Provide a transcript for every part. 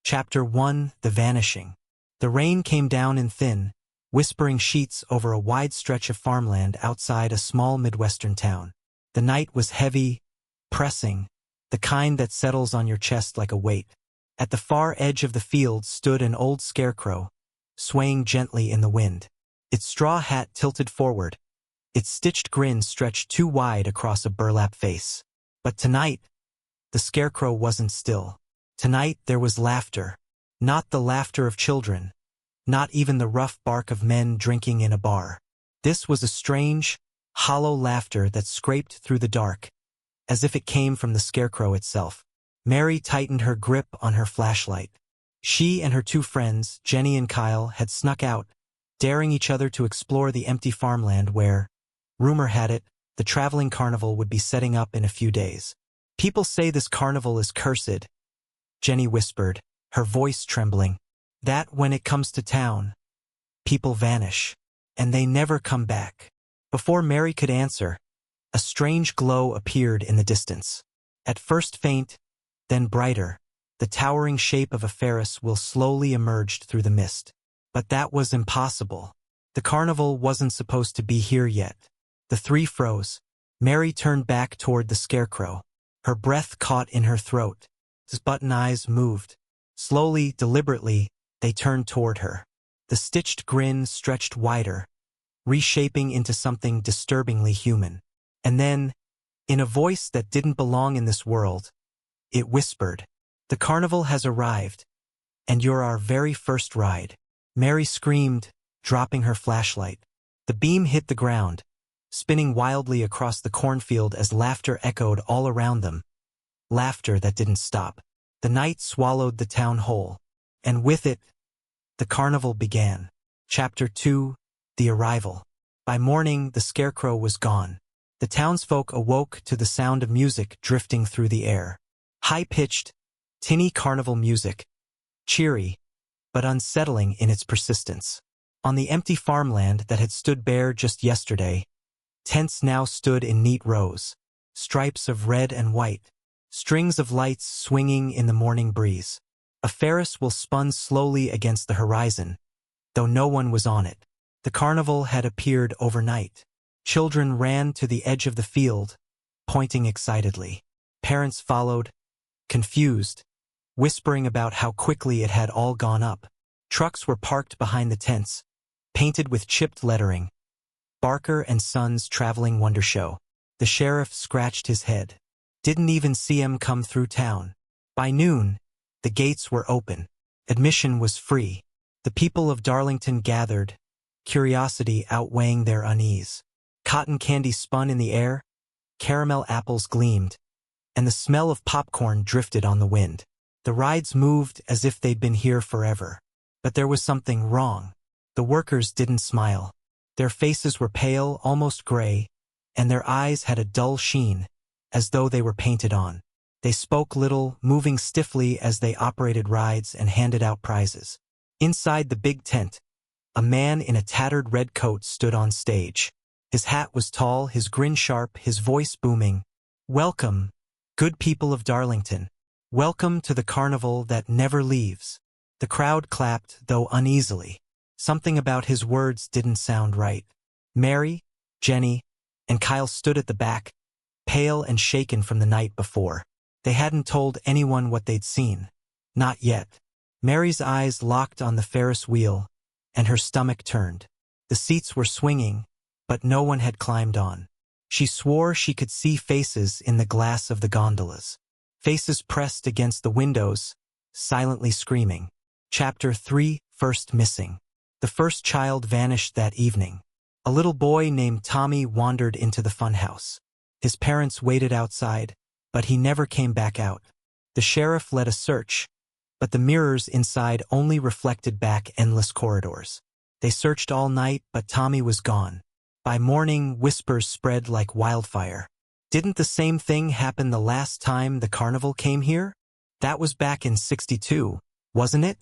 Chapter 1: The Vanishing. The rain came down in thin, whispering sheets over a wide stretch of farmland outside a small Midwestern town. The night was heavy, pressing, the kind that settles on your chest like a weight. At the far edge of the field stood an old scarecrow, swaying gently in the wind. Its straw hat tilted forward, its stitched grin stretched too wide across a burlap face. But tonight, the scarecrow wasn't still. Tonight there was laughter. Not the laughter of children. Not even the rough bark of men drinking in a bar. This was a strange, hollow laughter that scraped through the dark, as if it came from the scarecrow itself. Mary tightened her grip on her flashlight. She and her two friends, Jenny and Kyle, had snuck out, daring each other to explore the empty farmland where, rumor had it, the traveling carnival would be setting up in a few days. "People say this carnival is cursed," Jenny whispered, her voice trembling. "That when it comes to town, people vanish, and they never come back." Before Mary could answer, a strange glow appeared in the distance. At first faint, then brighter, the towering shape of a Ferris wheel slowly emerged through the mist. But that was impossible. The carnival wasn't supposed to be here yet. The three froze. Mary turned back toward the scarecrow. Her breath caught in her throat. His button eyes moved. Slowly, deliberately, they turned toward her. The stitched grin stretched wider, reshaping into something disturbingly human. And then, in a voice that didn't belong in this world, it whispered, "The carnival has arrived, and you're our very first ride." Mary screamed, dropping her flashlight. The beam hit the ground, spinning wildly across the cornfield as laughter echoed all around them. Laughter that didn't stop. The night swallowed the town whole, and with it, the carnival began. Chapter 2: The Arrival. By morning, the scarecrow was gone. The townsfolk awoke to the sound of music drifting through the air. High-pitched, tinny carnival music, cheery, but unsettling in its persistence. On the empty farmland that had stood bare just yesterday, tents now stood in neat rows, stripes of red and white, strings of lights swinging in the morning breeze. A Ferris wheel spun slowly against the horizon, though no one was on it. The carnival had appeared overnight. Children ran to the edge of the field, pointing excitedly. Parents followed, confused, whispering about how quickly it had all gone up. Trucks were parked behind the tents, painted with chipped lettering. Barker and Sons Traveling Wonder Show. The sheriff scratched his head. Didn't even see him come through town. By noon, the gates were open. Admission was free. The people of Darlington gathered, curiosity outweighing their unease. Cotton candy spun in the air, caramel apples gleamed, and the smell of popcorn drifted on the wind. The rides moved as if they'd been here forever. But there was something wrong. The workers didn't smile. Their faces were pale, almost gray, and their eyes had a dull sheen, as though they were painted on. They spoke little, moving stiffly as they operated rides and handed out prizes. Inside the big tent, a man in a tattered red coat stood on stage. His hat was tall, his grin sharp, his voice booming. "Welcome, good people of Darlington. Welcome to the carnival that never leaves." The crowd clapped, though uneasily. Something about his words didn't sound right. Mary, Jenny, and Kyle stood at the back, pale and shaken from the night before. They hadn't told anyone what they'd seen. Not yet. Mary's eyes locked on the Ferris wheel, and her stomach turned. The seats were swinging, but no one had climbed on. She swore she could see faces in the glass of the gondolas. Faces pressed against the windows, silently screaming. Chapter 3: First Missing. The first child vanished that evening. A little boy named Tommy wandered into the funhouse. His parents waited outside, but he never came back out. The sheriff led a search, but the mirrors inside only reflected back endless corridors. They searched all night, but Tommy was gone. By morning, whispers spread like wildfire. Didn't the same thing happen the last time the carnival came here? That was back in '62, wasn't it?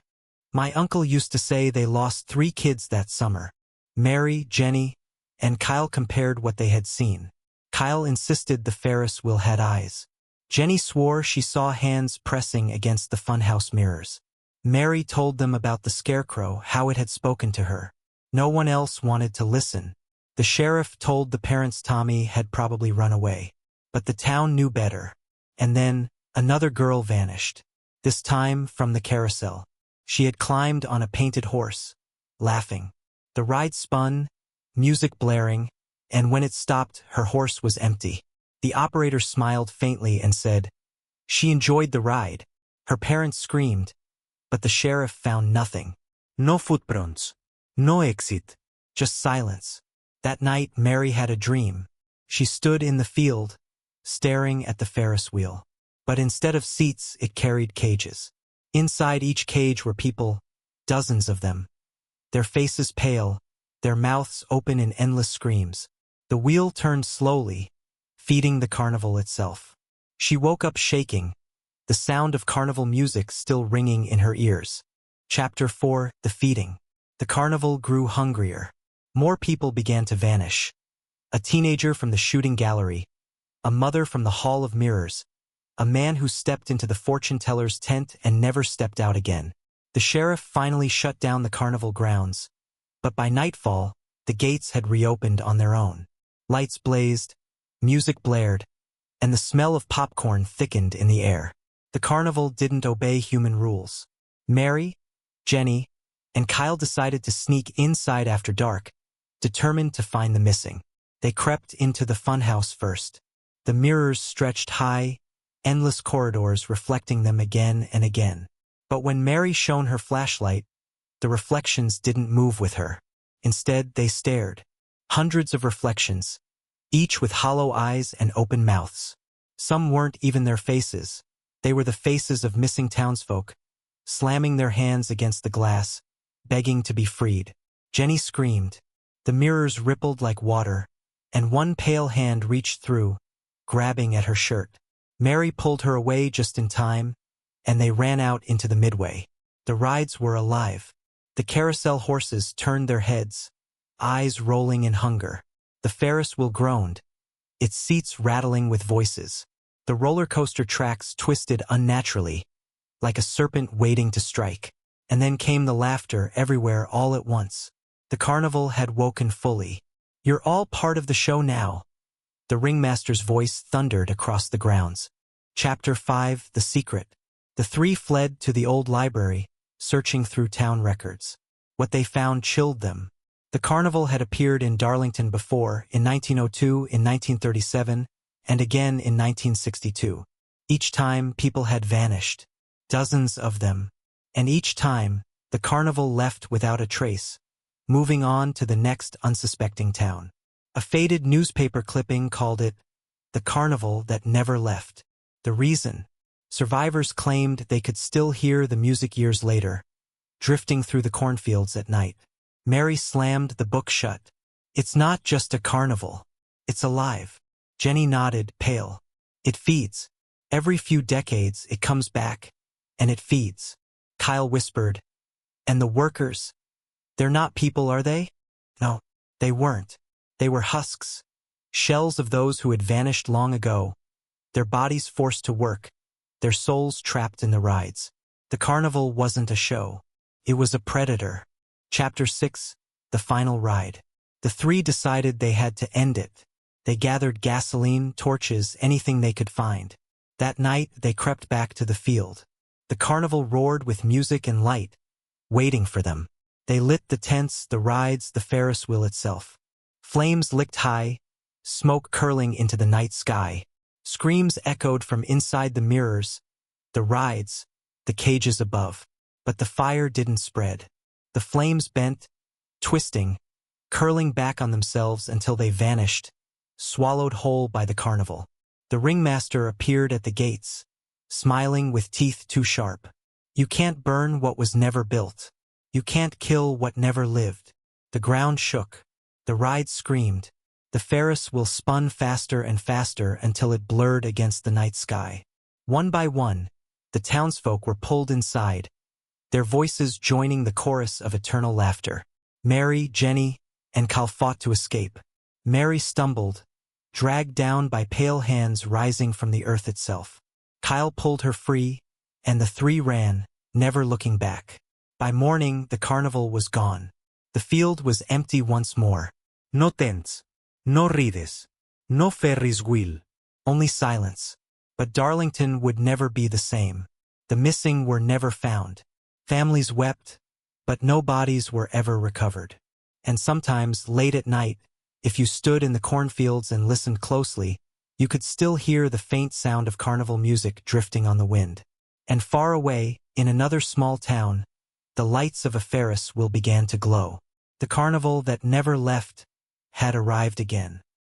My uncle used to say they lost 3 kids that summer. Mary, Jenny, and Kyle compared what they had seen. Kyle insisted the Ferris wheel had eyes. Jenny swore she saw hands pressing against the funhouse mirrors. Mary told them about the scarecrow, how it had spoken to her. No one else wanted to listen. The sheriff told the parents Tommy had probably run away. But the town knew better. And then, another girl vanished. This time from the carousel. She had climbed on a painted horse, laughing. The ride spun, music blaring, and when it stopped, her horse was empty. The operator smiled faintly and said, "She enjoyed the ride." Her parents screamed, but the sheriff found nothing. No footprints. No exit. Just silence. That night, Mary had a dream. She stood in the field, staring at the Ferris wheel. But instead of seats, it carried cages. Inside each cage were people, dozens of them. Their faces pale, their mouths open in endless screams. The wheel turned slowly, feeding the carnival itself. She woke up shaking, the sound of carnival music still ringing in her ears. Chapter 4: The Feeding. The carnival grew hungrier. More people began to vanish. A teenager from the shooting gallery, a mother from the Hall of Mirrors, a man who stepped into the fortune-teller's tent and never stepped out again. The sheriff finally shut down the carnival grounds, but by nightfall, the gates had reopened on their own. Lights blazed, music blared, and the smell of popcorn thickened in the air. The carnival didn't obey human rules. Mary, Jenny, and Kyle decided to sneak inside after dark, determined to find the missing. They crept into the funhouse first. The mirrors stretched high, endless corridors reflecting them again and again. But when Mary shone her flashlight, the reflections didn't move with her. Instead, they stared. Hundreds of reflections, each with hollow eyes and open mouths. Some weren't even their faces. They were the faces of missing townsfolk, slamming their hands against the glass, begging to be freed. Jenny screamed. The mirrors rippled like water, and one pale hand reached through, grabbing at her shirt. Mary pulled her away just in time, and they ran out into the midway. The rides were alive. The carousel horses turned their heads, eyes rolling in hunger. The Ferris wheel groaned, its seats rattling with voices. The roller coaster tracks twisted unnaturally, like a serpent waiting to strike. And then came the laughter everywhere all at once. The carnival had woken fully. "You're all part of the show now." The ringmaster's voice thundered across the grounds. Chapter 5: The Secret. The three fled to the old library, searching through town records. What they found chilled them. The carnival had appeared in Darlington before, in 1902, in 1937, and again in 1962. Each time, people had vanished. Dozens of them. And each time, the carnival left without a trace, moving on to the next unsuspecting town. A faded newspaper clipping called it the carnival that never left. The reason? Survivors claimed they could still hear the music years later, drifting through the cornfields at night. Mary slammed the book shut. "It's not just a carnival. It's alive." Jenny nodded, pale. "It feeds. Every few decades it comes back, and it feeds." Kyle whispered, "And the workers? They're not people, are they?" No, they weren't. They were husks, shells of those who had vanished long ago, their bodies forced to work, their souls trapped in the rides. The carnival wasn't a show. It was a predator. Chapter 6: The Final Ride. The three decided they had to end it. They gathered gasoline, torches, anything they could find. That night, they crept back to the field. The carnival roared with music and light, waiting for them. They lit the tents, the rides, the Ferris wheel itself. Flames licked high, smoke curling into the night sky. Screams echoed from inside the mirrors, the rides, the cages above. But the fire didn't spread. The flames bent, twisting, curling back on themselves until they vanished, swallowed whole by the carnival. The ringmaster appeared at the gates, smiling with teeth too sharp. "You can't burn what was never built. You can't kill what never lived." The ground shook. The ride screamed. The Ferris wheel spun faster and faster until it blurred against the night sky. One by one, the townsfolk were pulled inside, their voices joining the chorus of eternal laughter. Mary, Jenny, and Kyle fought to escape. Mary stumbled, dragged down by pale hands rising from the earth itself. Kyle pulled her free, and the three ran, never looking back. By morning, the carnival was gone. The field was empty once more. No tents, no rides, no ferris wheel, only silence. But Darlington would never be the same. The missing were never found. Families wept, but no bodies were ever recovered. And sometimes, late at night, if you stood in the cornfields and listened closely, you could still hear the faint sound of carnival music drifting on the wind. And far away, in another small town, the lights of a Ferris wheel began to glow. The carnival that never left had arrived again.